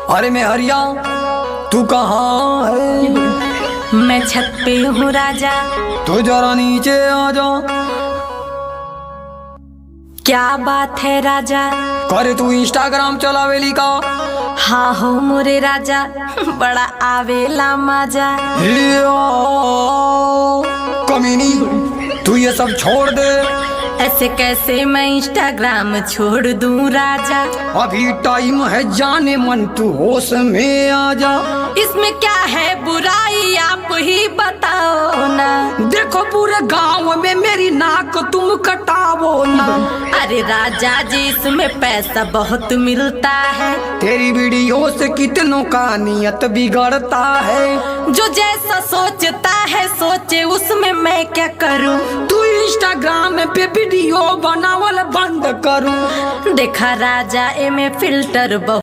अरे मैं हरिया, तू कहाँ है? मैं छत पे हूँ राजा। तो जरा नीचे आ जा। क्या बात है राजा? करे तू इंस्टाग्राम चलावेली का? हाँ हो मोरे राजा, बड़ा आवेला मजा। कमीनी, तू ये सब छोड़ दे। ऐसे कैसे मैं इंस्टाग्राम छोड़ दूं राजा? अभी टाइम है जाने मन, तू होश में आ जा। इसमें क्या है बुराई, आप ही बताओ ना। देखो पूरे गांव में मेरी नाक तुम कटावो ना। अरे राजा जी, इसमें पैसा बहुत मिलता है। तेरी वीडियो से कितनों का नियत बिगड़ता है। जो जैसा सोचता है सोचे, उसमें मैं क्या करूं? तू इंस्टाग्राम पे वीडियो बनावल बंद करूं। देखा राजा, ए में फिल्टर बहुत